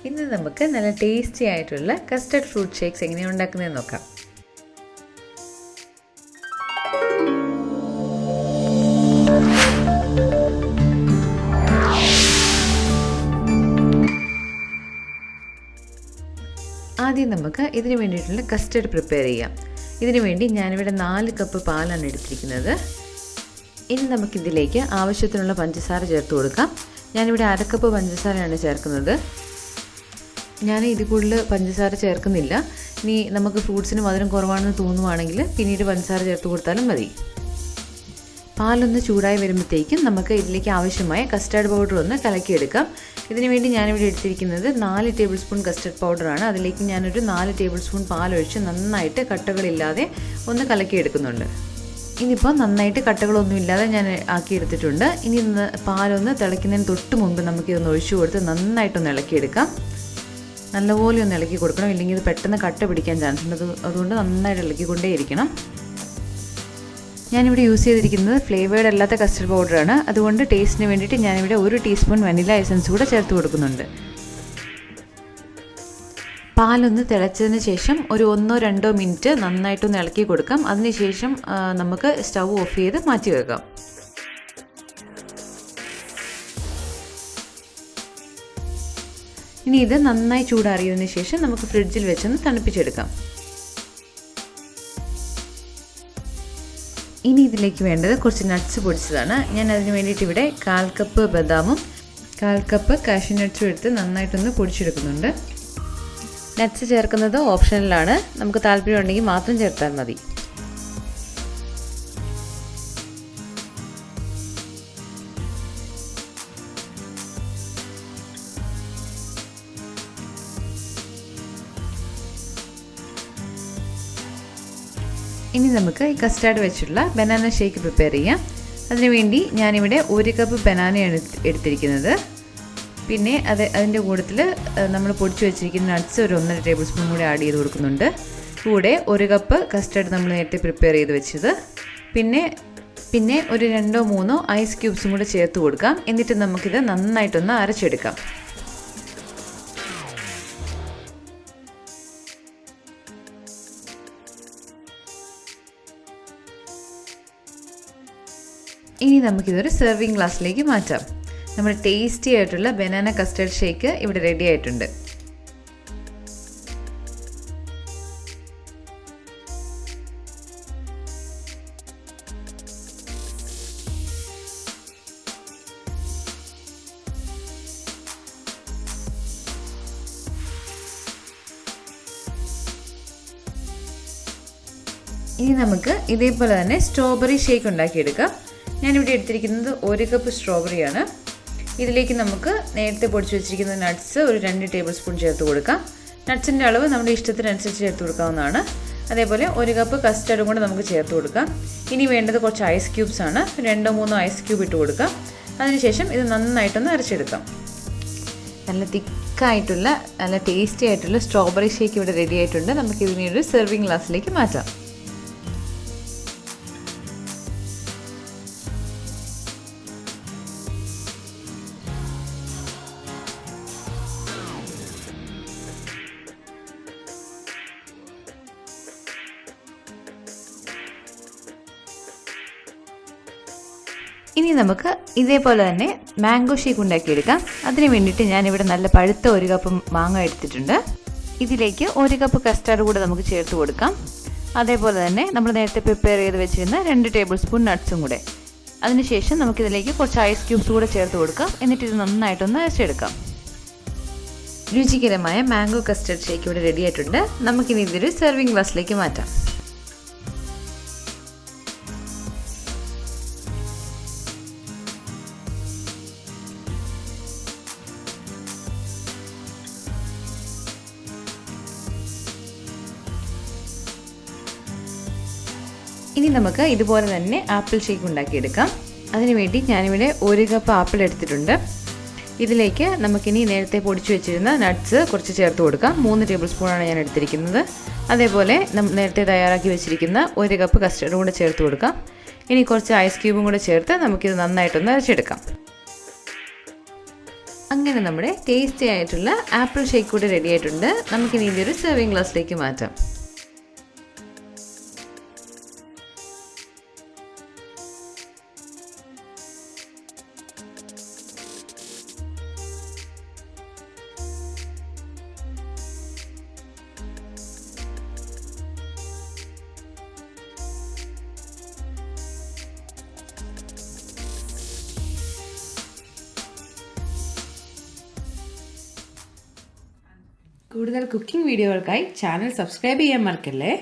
ഇന്ന് നമുക്ക് നല്ല ടേസ്റ്റി ആയിട്ടുള്ള കസ്റ്റർഡ് ഫ്രൂട്ട് ഷേക്സ് എങ്ങനെയാണ് ഉണ്ടാക്കുന്നതെന്ന് നോക്കാം. ആദ്യം നമുക്ക് ഇതിന് വേണ്ടിയിട്ടുള്ള കസ്റ്റർഡ് പ്രിപ്പയർ ചെയ്യാം. ഇതിനു വേണ്ടി ഞാനിവിടെ 4 കപ്പ് പാലാണ് എടുത്തിരിക്കുന്നത്. ഇനി നമുക്കിതിലേക്ക് ആവശ്യത്തിനുള്ള പഞ്ചസാര ചേർത്ത് കൊടുക്കാം. ഞാനിവിടെ 1/2 കപ്പ് പഞ്ചസാരയാണ് ചേർക്കുന്നത്. ഞാൻ ഇതിൽ കൂടുതൽ പഞ്ചസാര ചേർക്കുന്നില്ല. ഇനി നമുക്ക് ഫ്രൂട്ട്സിന് മധുരം കുറവാണെന്ന് തോന്നുവാണെങ്കിൽ പിന്നീട് പഞ്ചസാര ചേർത്ത് കൊടുത്താലും മതി. പാലൊന്ന് ചൂടായി വരുമ്പോഴത്തേക്കും നമുക്ക് ഇതിലേക്ക് ആവശ്യമായ കസ്റ്റർഡ് പൗഡർ ഒന്ന് കലക്കിയെടുക്കാം. ഇതിനു വേണ്ടി ഞാനിവിടെ എടുത്തിരിക്കുന്നത് 4 ടേബിൾ സ്പൂൺ കസ്റ്റർഡ് പൗഡറാണ്. അതിലേക്ക് ഞാനൊരു 4 ടേബിൾ സ്പൂൺ പാലൊഴിച്ച് നന്നായിട്ട് കട്ടകളില്ലാതെ ഒന്ന് കലക്കിയെടുക്കുന്നുണ്ട്. ഇനിയിപ്പോൾ നന്നായിട്ട് കട്ടകളൊന്നുമില്ലാതെ ഞാൻ ആക്കിയെടുത്തിട്ടുണ്ട്. ഇനി പാലൊന്ന് തിളയ്ക്കുന്നതിന് തൊട്ട് മുമ്പ് നമുക്കിതൊന്ന് ഒഴിച്ചു കൊടുത്ത് നന്നായിട്ടൊന്ന് ഇളക്കിയെടുക്കാം. നല്ലപോലെ ഒന്ന് ഇളക്കി കൊടുക്കണം, ഇല്ലെങ്കിൽ ഇത് പെട്ടെന്ന് കട്ട പിടിക്കാൻ ചാൻസ് ഉണ്ട്. അതുകൊണ്ട് നന്നായിട്ട് ഇളക്കിക്കൊണ്ടേയിരിക്കണം. ഞാനിവിടെ യൂസ് ചെയ്തിരിക്കുന്നത് ഫ്ലേവേർഡ് അല്ലാത്ത കസ്റ്റർഡ് പൗഡറാണ്. അതുകൊണ്ട് ടേസ്റ്റിന് വേണ്ടിയിട്ട് ഞാനിവിടെ 1 ടീസ്പൂൺ വനില എസൻസ് കൂടെ ചേർത്ത് കൊടുക്കുന്നുണ്ട്. പാലൊന്ന് തിളച്ചതിന് ശേഷം ഒരു 1-2 മിനിറ്റ് നന്നായിട്ടൊന്ന് ഇളക്കി കൊടുക്കാം. അതിനുശേഷം നമുക്ക് സ്റ്റൗ ഓഫ് ചെയ്ത് മാറ്റി വെക്കാം. ഇനി ഇത് നന്നായി ചൂടാറിയതിന് ശേഷം നമുക്ക് ഫ്രിഡ്ജിൽ വെച്ചൊന്ന് തണുപ്പിച്ചെടുക്കാം. ഇനി ഇതിലേക്ക് വേണ്ടത് കുറച്ച് നട്ട്സ് പൊടിച്ചതാണ്. ഞാൻ അതിന് വേണ്ടിയിട്ട് ഇവിടെ 1/4 കപ്പ് ബദാമും 1/4 കപ്പ് കാഷ്യൂ നട്ട്സും എടുത്ത് നന്നായിട്ടൊന്ന് പൊടിച്ചെടുക്കുന്നുണ്ട്. നട്ട്സ് ചേർക്കുന്നത് ഓപ്ഷണലാണ്. നമുക്ക് താല്പര്യം ഉണ്ടെങ്കിൽ മാത്രം ചേർത്താൽ മതി. ഇനി നമുക്ക് ഈ കസ്റ്റാർഡ് വെച്ചുള്ള ബനാന ഷേക്ക് പ്രിപ്പയർ ചെയ്യാം. അതിനുവേണ്ടി ഞാനിവിടെ 1 കപ്പ് ബനാനയാണ് എടുത്തിരിക്കുന്നത്. പിന്നെ അതിൻ്റെ കൂട്ടത്തിൽ നമ്മൾ പൊടിച്ച് വെച്ചിരിക്കുന്ന നട്ട്സ് ഒരു 1.5 ടേബിൾ സ്പൂൺ കൂടി ആഡ് ചെയ്ത് കൊടുക്കുന്നുണ്ട്. കൂടെ 1 കപ്പ് കസ്റ്റാർഡ് നമ്മൾ നേരത്തെ പ്രിപ്പയർ ചെയ്ത് വെച്ചത്, പിന്നെ ഒരു 2-3 ഐസ് ക്യൂബ്സും കൂടെ ചേർത്ത് കൊടുക്കാം. എന്നിട്ട് നമുക്കിത് നന്നായിട്ടൊന്ന് അരച്ചെടുക്കാം. ഇനി നമുക്കിതൊരു സെർവിങ് ഗ്ലാസ്സിലേക്ക് മാറ്റാം. നമ്മുടെ ടേസ്റ്റി ആയിട്ടുള്ള ബനാന കസ്റ്റർഡ് ഷേക്ക് ഇവിടെ റെഡി ആയിട്ടുണ്ട്. ഇനി നമുക്ക് ഇതേപോലെ തന്നെ സ്ട്രോബെറി ഷേക്ക് ഉണ്ടാക്കിയെടുക്കാം. ഞാനിവിടെ എടുത്തിരിക്കുന്നത് 1 കപ്പ് സ്ട്രോബെറിയാണ്. ഇതിലേക്ക് നമുക്ക് നേരത്തെ പൊടിച്ച് വെച്ചിരിക്കുന്ന നട്ട്സ് ഒരു 2 ടേബിൾ സ്പൂൺ ചേർത്ത് കൊടുക്കാം. നട്ട്സിൻ്റെ അളവ് നമ്മുടെ ഇഷ്ടത്തിനനുസരിച്ച് ചേർത്ത് കൊടുക്കാവുന്നതാണ്. അതേപോലെ 1 കപ്പ് കസ്റ്റർഡും കൂടെ നമുക്ക് ചേർത്ത് കൊടുക്കാം. ഇനി വേണ്ടത് കുറച്ച് ഐസ് ക്യൂബ്സ് ആണ്. 2-3 ഐസ് ക്യൂബ് ഇട്ട് കൊടുക്കാം. അതിനുശേഷം ഇത് നന്നായിട്ടൊന്ന് അരച്ചെടുക്കാം. നല്ല തിക്കായിട്ടുള്ള നല്ല ടേസ്റ്റി ആയിട്ടുള്ള സ്ട്രോബെറി ഷേക്ക് ഇവിടെ റെഡി ആയിട്ടുണ്ട്. നമുക്ക് ഇതിനെ ഒരു സെർവിങ് ഗ്ലാസ്സിലേക്ക് മാറ്റാം. ഇനി നമുക്ക് ഇതേപോലെ തന്നെ മാംഗോ ഷേക്ക് ഉണ്ടാക്കിയെടുക്കാം. അതിന് വേണ്ടിയിട്ട് ഞാനിവിടെ നല്ല പഴുത്ത 1 കപ്പ് മാങ്ങ എടുത്തിട്ടുണ്ട്. ഇതിലേക്ക് 1 കപ്പ് കസ്റ്റാർഡ് കൂടെ നമുക്ക് ചേർത്ത് കൊടുക്കാം. അതേപോലെ തന്നെ നമ്മൾ നേരത്തെ പ്രിപ്പയർ ചെയ്ത് വെച്ചിരുന്ന 2 ടേബിൾ സ്പൂൺ നട്ട്സും കൂടെ. അതിനുശേഷം നമുക്കിതിലേക്ക് കുറച്ച് ഐസ് ക്യൂബ്സ് കൂടെ ചേർത്ത് കൊടുക്കാം. എന്നിട്ട് ഇത് നന്നായിട്ടൊന്ന് അരച്ചെടുക്കാം. രുചികരമായ മാംഗോ കസ്റ്റർഡ് ഷേക്ക് ഇവിടെ റെഡി ആയിട്ടുണ്ട്. നമുക്കിനി ഇതൊരു സെർവിങ് ഗ്ലാസ്സിലേക്ക് മാറ്റാം. ഇനി നമുക്ക് ഇതുപോലെ തന്നെ ആപ്പിൾ ഷേക്ക് ഉണ്ടാക്കിയെടുക്കാം. അതിനുവേണ്ടി ഞാനിവിടെ 1 കപ്പ് ആപ്പിൾ എടുത്തിട്ടുണ്ട്. ഇതിലേക്ക് നമുക്കിനി നേരത്തെ പൊടിച്ചു വെച്ചിരുന്ന നട്ട്സ് കുറച്ച് ചേർത്ത് കൊടുക്കാം. 3 ടേബിൾ സ്പൂണാണ് ഞാൻ എടുത്തിരിക്കുന്നത്. അതേപോലെ നേരത്തെ തയ്യാറാക്കി വെച്ചിരിക്കുന്ന 1 കപ്പ് കസ്റ്റർഡ് കൂടെ ചേർത്ത് കൊടുക്കാം. ഇനി കുറച്ച് ഐസ് ക്യൂബും കൂടെ ചേർത്ത് നമുക്കിത് നന്നായിട്ടൊന്ന് അരച്ചെടുക്കാം. അങ്ങനെ നമ്മുടെ ടേസ്റ്റി ആയിട്ടുള്ള ആപ്പിൾ ഷേക്ക് കൂടെ റെഡി ആയിട്ടുണ്ട്. നമുക്കിനി ഇതൊരു സെർവിങ് ഗ്ലാസ്സിലേക്ക് മാറ്റാം. കൂടുതൽ കുക്കിംഗ് വീഡിയോകൾക്കായി ചാനൽ സബ്സ്ക്രൈബ് ചെയ്യാൻ മറക്കല്ലേ.